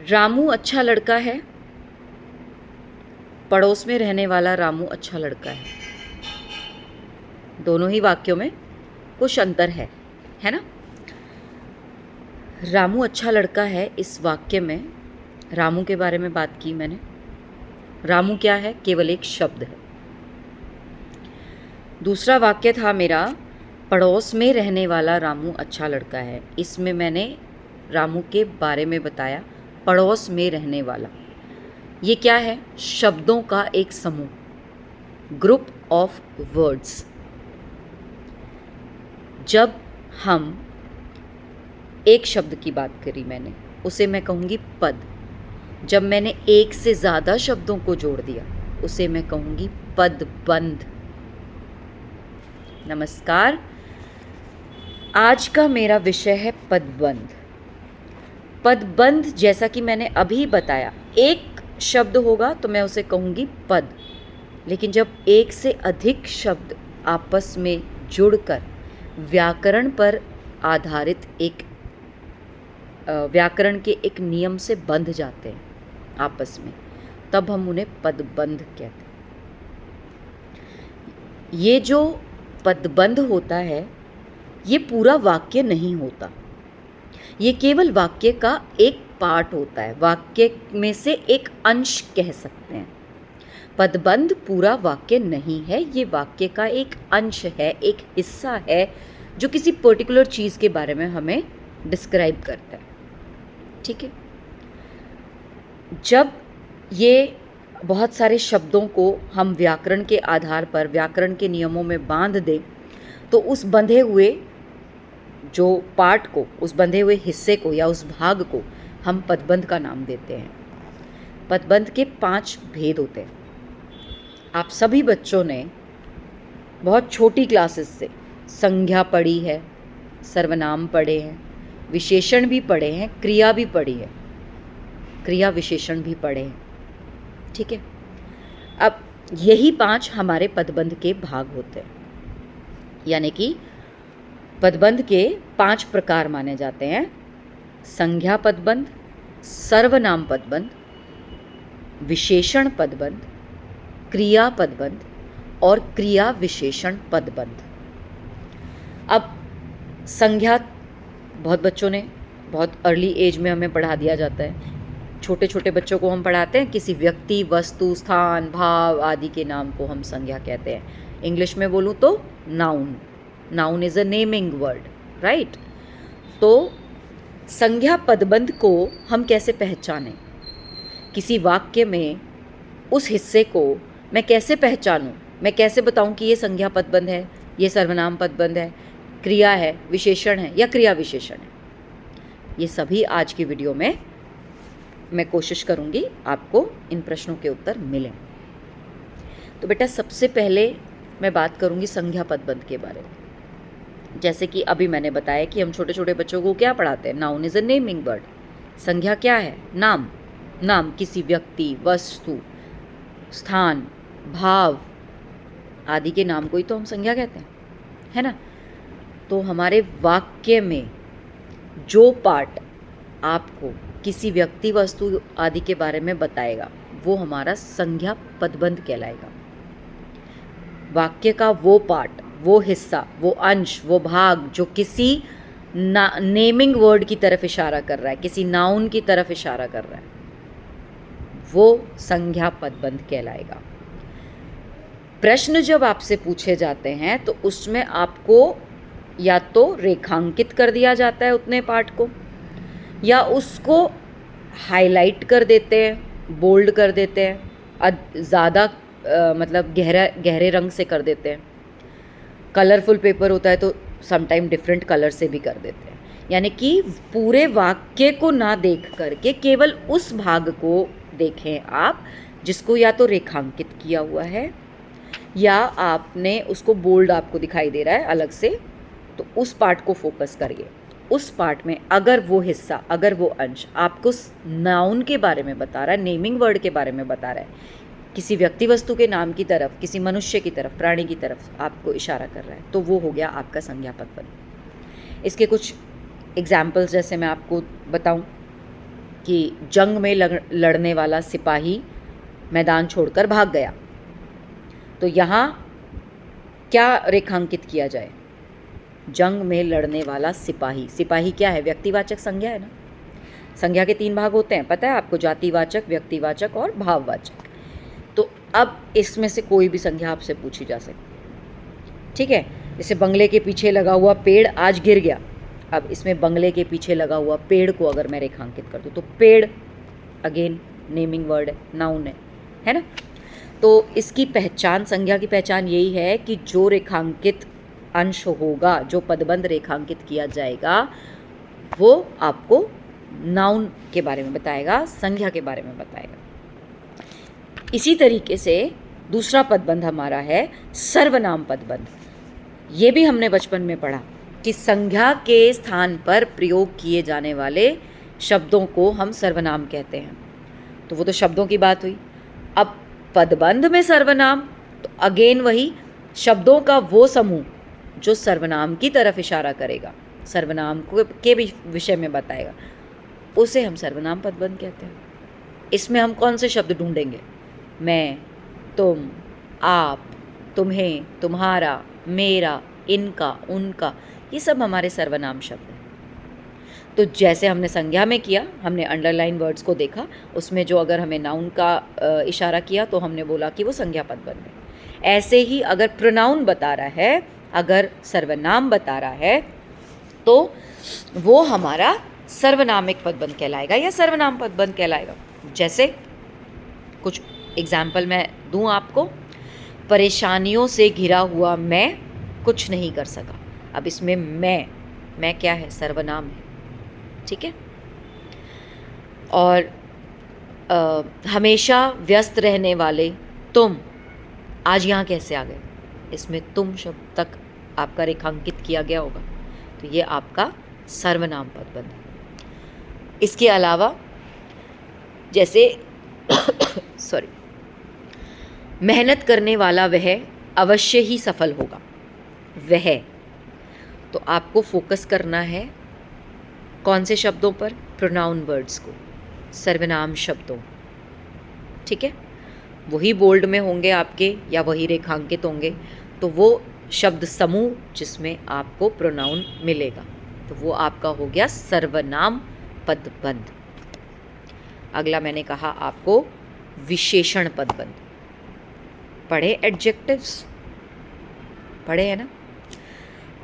रामू अच्छा लड़का है, पड़ोस में रहने वाला रामू अच्छा लड़का है। दोनों ही वाक्यों में कुछ अंतर है ना। रामू अच्छा लड़का है, इस वाक्य में रामू के बारे में बात की मैंने। रामू क्या है? केवल एक शब्द है। दूसरा वाक्य था मेरा, पड़ोस में रहने वाला रामू अच्छा लड़का है। इसमें मैंने रामू के बारे में बताया, पड़ोस में रहने वाला। ये क्या है? शब्दों का एक समूह, ग्रुप ऑफ वर्ड्स। जब हम एक शब्द की बात करी मैंने, उसे मैं कहूँगी पद। जब मैंने एक से ज़्यादा शब्दों को जोड़ दिया, उसे मैं कहूँगी पदबंध। नमस्कार, आज का मेरा विषय है पदबंध। पदबंध, जैसा कि मैंने अभी बताया, एक शब्द होगा तो मैं उसे कहूँगी पद। लेकिन जब एक से अधिक शब्द आपस में जुड़कर व्याकरण पर आधारित व्याकरण के एक नियम से बंध जाते हैं आपस में, तब हम उन्हें पदबंध कहते हैं। ये जो पदबंध होता है, ये पूरा वाक्य नहीं होता, ये केवल वाक्य का एक पार्ट होता है, वाक्य में से एक अंश कह सकते हैं। पदबंध पूरा वाक्य नहीं है, ये वाक्य का एक अंश है, एक हिस्सा है जो किसी पर्टिकुलर चीज़ के बारे में हमें डिस्क्राइब करता है। ठीक है। जब ये बहुत सारे शब्दों को हम व्याकरण के आधार पर, व्याकरण के नियमों में बांध दें, तो उस बंधे हुए जो पार्ट को, उस बंधे हुए हिस्से को या उस भाग को हम पदबंध का नाम देते हैं। पदबंध के 5 भेद होते हैं। आप सभी बच्चों ने बहुत छोटी क्लासेस से संज्ञा पढ़ी है, सर्वनाम पढ़े हैं, विशेषण भी पढ़े हैं, क्रिया भी पढ़ी है, क्रिया विशेषण भी पढ़े हैं। ठीक है। अब यही 5 हमारे पदबंध के भाग होते हैं, यानी कि पदबंध के 5 प्रकार माने जाते हैं: संज्ञा पदबंध, सर्वनाम पदबंध, विशेषण पदबंध, क्रिया पदबंध और क्रिया विशेषण पदबंध। अब संज्ञा बहुत बच्चों ने बहुत अर्ली एज में हमें पढ़ा दिया जाता है। छोटे छोटे बच्चों को हम पढ़ाते हैं, किसी व्यक्ति, वस्तु, स्थान, भाव आदि के नाम को हम संज्ञा कहते हैं। इंग्लिश में बोलूँ तो noun. Noun is a naming word, right. तो संज्ञा पदबंध को हम कैसे पहचानें? किसी वाक्य में उस हिस्से को मैं कैसे पहचानूं? मैं कैसे बताऊं कि ये संज्ञा पदबंध है, ये सर्वनाम पदबंध है, क्रिया है, विशेषण है या क्रिया विशेषण है? ये सभी आज की वीडियो में मैं कोशिश करूंगी आपको इन प्रश्नों के उत्तर मिलें। तो बेटा, सबसे पहले मैं बात करूंगी संज्ञा पदबंध के बारे में। जैसे कि अभी मैंने बताया कि हम छोटे छोटे बच्चों को क्या पढ़ाते हैं? Noun is a naming word. संज्ञा क्या है? नाम। नाम किसी व्यक्ति, वस्तु, स्थान, भाव आदि के नाम को ही तो हम संज्ञा कहते हैं, है ना। तो हमारे वाक्य में जो पार्ट आपको किसी व्यक्ति, वस्तु आदि के बारे में बताएगा, वो हमारा संज्ञा पदबंध कहलाएगा। वाक्य का वो पार्ट, वो हिस्सा, वो अंश, वो भाग जो किसी नेमिंग वर्ड की तरफ इशारा कर रहा है, किसी नाउन की तरफ इशारा कर रहा है, वो संज्ञा पदबंध कहलाएगा। प्रश्न जब आपसे पूछे जाते हैं तो उसमें आपको या तो रेखांकित कर दिया जाता है उतने पार्ट को, या उसको हाईलाइट कर देते हैं, बोल्ड कर देते हैं, ज़्यादा मतलब गहरे रंग से कर देते हैं। कलरफुल पेपर होता है तो समटाइम डिफरेंट कलर से भी कर देते हैं। यानी कि पूरे वाक्य को ना देख करके केवल उस भाग को देखें आप जिसको या तो रेखांकित किया हुआ है या आपने उसको बोल्ड आपको दिखाई दे रहा है अलग से, तो उस पार्ट को फोकस करिए। उस पार्ट में अगर वो हिस्सा, अगर वो अंश आपको नाउन के बारे में बता रहा है, नेमिंग वर्ड के बारे में बता रहा है, किसी व्यक्ति वस्तु के नाम की तरफ, किसी मनुष्य की तरफ, प्राणी की तरफ आपको इशारा कर रहा है, तो वो हो गया आपका संज्ञा पदबंध। इसके कुछ एग्जाम्पल्स जैसे मैं आपको बताऊं, कि जंग में लड़ने वाला सिपाही मैदान छोड़कर भाग गया। तो यहाँ क्या रेखांकित किया जाए? जंग में लड़ने वाला सिपाही। सिपाही क्या है? व्यक्तिवाचक संज्ञा है ना। संज्ञा के 3 भाग होते हैं, पता है आपको, जातिवाचक, व्यक्तिवाचक और भाववाचक। तो अब इसमें से कोई भी संज्ञा आपसे पूछी जा सकती है, ठीक है। जैसे बंगले के पीछे लगा हुआ पेड़ आज गिर गया। अब इसमें बंगले के पीछे लगा हुआ पेड़ को अगर मैं रेखांकित कर दूँ तो पेड़ अगेन नेमिंग वर्ड है, नाउन है ना। तो इसकी पहचान, संज्ञा की पहचान यही है कि जो रेखांकित अंश होगा, जो पदबंध रेखांकित किया जाएगा, वो आपको नाउन के बारे में बताएगा, संज्ञा के बारे में बताएगा। इसी तरीके से दूसरा पदबंध हमारा है सर्वनाम पदबंध। ये भी हमने बचपन में पढ़ा कि संज्ञा के स्थान पर प्रयोग किए जाने वाले शब्दों को हम सर्वनाम कहते हैं। तो वो तो शब्दों की बात हुई। अब पदबंध में सर्वनाम, तो अगेन वही शब्दों का वो समूह जो सर्वनाम की तरफ इशारा करेगा, सर्वनाम को के विषय में बताएगा, उसे हम सर्वनाम पदबंध कहते हैं। इसमें हम कौन से शब्द ढूंढेंगे? मैं, तुम, आप, तुम्हें, तुम्हारा, मेरा, इनका, उनका, ये सब हमारे सर्वनाम शब्द हैं। तो जैसे हमने संज्ञा में किया, हमने अंडरलाइन वर्ड्स को देखा, उसमें जो अगर हमें नाउन का इशारा किया तो हमने बोला कि वो संज्ञा पदबंध है। ऐसे ही अगर प्रोनाउन बता रहा है, अगर सर्वनाम बता रहा है, तो वो हमारा सर्वनामिक पदबंध कहलाएगा या सर्वनाम पदबंध कहलाएगा। जैसे कुछ एग्जाम्पल मैं दूं आपको। परेशानियों से घिरा हुआ मैं कुछ नहीं कर सका। अब इसमें मैं क्या है? सर्वनाम है, ठीक है। और हमेशा व्यस्त रहने वाले तुम आज यहाँ कैसे आ गए? इसमें तुम शब्द तक आपका रेखांकित किया गया होगा, तो ये आपका सर्वनाम पदबंध है। इसके अलावा जैसे सॉरी, मेहनत करने वाला वह अवश्य ही सफल होगा। वह, तो आपको फोकस करना है कौन से शब्दों पर? प्रोनाउन वर्ड्स को, सर्वनाम शब्दों, ठीक है। वही बोल्ड में होंगे आपके या वही रेखांकित होंगे, तो वो शब्द समूह जिसमें आपको प्रोनाउन मिलेगा, तो वो आपका हो गया सर्वनाम पदबंध। अगला मैंने कहा आपको विशेषण पदबंध। पढ़े एडजेक्टिव्स? पढ़े है ना।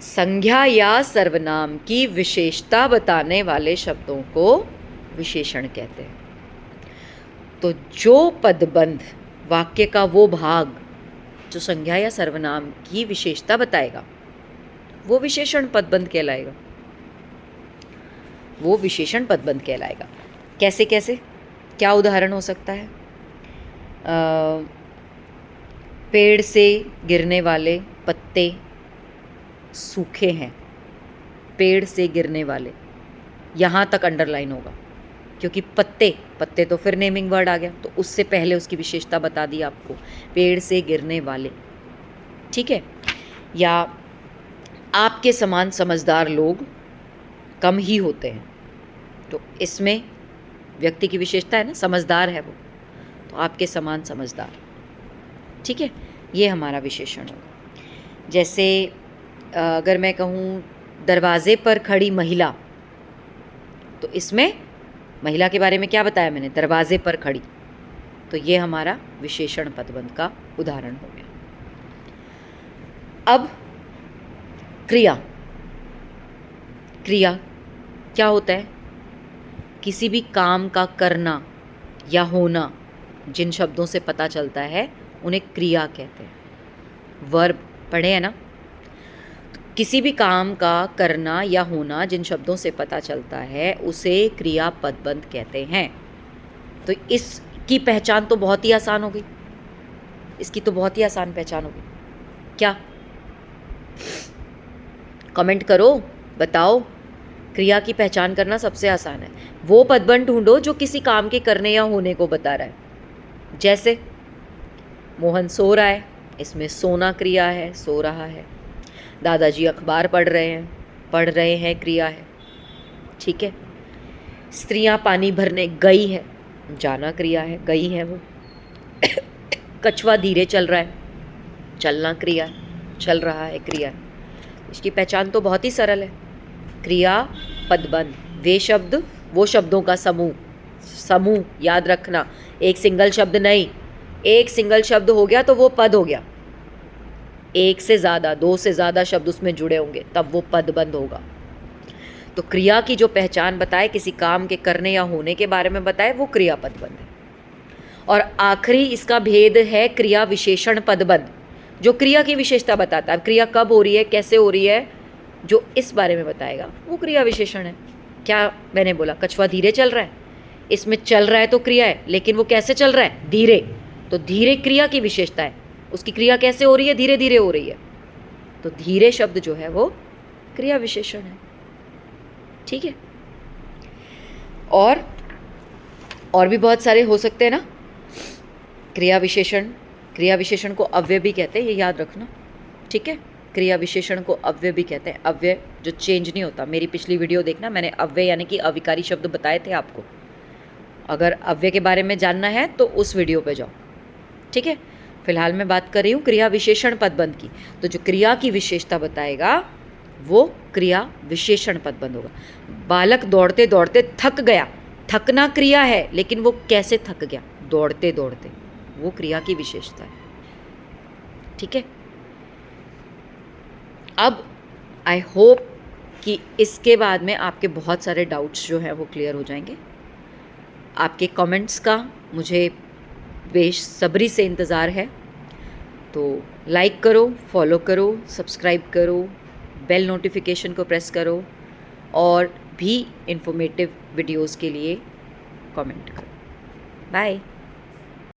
संज्ञा या सर्वनाम की विशेषता बताने वाले शब्दों को विशेषण कहते हैं। तो जो पदबंध वाक्य का वो भाग जो संज्ञा या सर्वनाम की विशेषता बताएगा, वो विशेषण पदबंध कहलाएगा। वो विशेषण पदबंध कहलाएगा। कैसे कैसे? क्या उदाहरण हो सकता है? पेड़ से गिरने वाले पत्ते सूखे हैं। पेड़ से गिरने वाले, यहाँ तक अंडरलाइन होगा, क्योंकि पत्ते तो फिर नेमिंग वर्ड आ गया, तो उससे पहले उसकी विशेषता बता दी आपको, पेड़ से गिरने वाले, ठीक है। या आपके समान समझदार लोग कम ही होते हैं, तो इसमें व्यक्ति की विशेषता है ना, समझदार है वो, तो आपके समान समझदार, ठीक है। ये हमारा विशेषण होगा। जैसे अगर मैं कहूँ दरवाजे पर खड़ी महिला, तो इसमें महिला के बारे में क्या बताया मैंने? दरवाजे पर खड़ी, तो ये हमारा विशेषण पदबंध का उदाहरण हो गया। अब क्रिया क्या होता है? किसी भी काम का करना या होना जिन शब्दों से पता चलता है उन्हें क्रिया कहते हैं। वर्ब पढ़े है ना। किसी भी काम का करना या होना जिन शब्दों से पता चलता है उसे क्रिया पदबंध कहते हैं। तो इसकी पहचान तो बहुत ही आसान हो गई, इसकी तो बहुत ही आसान पहचान हो गई। क्या? कमेंट करो, बताओ। क्रिया की पहचान करना सबसे आसान है। वो पदबंध ढूंढो जो किसी काम के करने या होने को बता रहा है। जैसे मोहन सो रहा है, इसमें सोना क्रिया है, सो रहा है। दादाजी अखबार पढ़ रहे हैं क्रिया है, ठीक है। स्त्रियां पानी भरने गई है, जाना क्रिया है, गई है वो। कछुआ धीरे चल रहा है, चलना क्रिया है, चल रहा है क्रिया है। इसकी पहचान तो बहुत ही सरल है, क्रिया पदबंध। वे शब्द वो शब्दों का समूह, समूह याद रखना, एक सिंगल शब्द नहीं। एक सिंगल शब्द हो गया तो वो पद हो गया, एक से ज़्यादा, दो से ज़्यादा शब्द उसमें जुड़े होंगे तब वो पदबंध होगा। तो क्रिया की जो पहचान बताए, किसी काम के करने या होने के बारे में बताए, वो क्रिया पदबंध है। और आखिरी इसका भेद है क्रिया विशेषण पदबंध, जो क्रिया की विशेषता बताता है। क्रिया कब हो रही है, कैसे हो रही है, जो इस बारे में बताएगा, वो क्रिया विशेषण है। क्या मैंने बोला, कछुआ धीरे चल रहा है, इसमें चल रहा है तो क्रिया है, लेकिन वो कैसे चल रहा है, धीरे। तो धीरे क्रिया की विशेषता है, उसकी क्रिया कैसे हो रही है, धीरे धीरे हो रही है। तो धीरे शब्द जो है वो क्रिया विशेषण है। ठीक है। और भी बहुत सारे हो सकते हैं ना क्रिया विशेषण। क्रिया विशेषण को अव्यय भी कहते हैं, ये याद रखना। ठीक है, क्रिया विशेषण को अव्यय भी कहते हैं। अव्यय जो चेंज नहीं होता। मेरी पिछली वीडियो देखना, मैंने अव्यय यानी कि अविकारी शब्द बताए थे आपको। अगर अव्यय के बारे में जानना है तो उस वीडियो पे जाओ। ठीक है, फिलहाल मैं बात कर रही हूँ क्रिया विशेषण पदबंध की। तो जो क्रिया की विशेषता बताएगा वो क्रिया विशेषण पदबंध होगा। बालक दौड़ते दौड़ते थक गया, थकना क्रिया है, लेकिन वो कैसे थक गया, दौड़ते दौड़ते, वो क्रिया की विशेषता है। ठीक है। अब आई होप कि इसके बाद में आपके बहुत सारे डाउट्स जो हैं वो क्लियर हो जाएंगे। आपके कमेंट्स का मुझे बेसब्री से इंतज़ार है। तो लाइक करो, फॉलो करो, सब्सक्राइब करो, बेल नोटिफिकेशन को प्रेस करो, और भी इंफॉर्मेटिव वीडियोस के लिए कमेंट करो। बाय।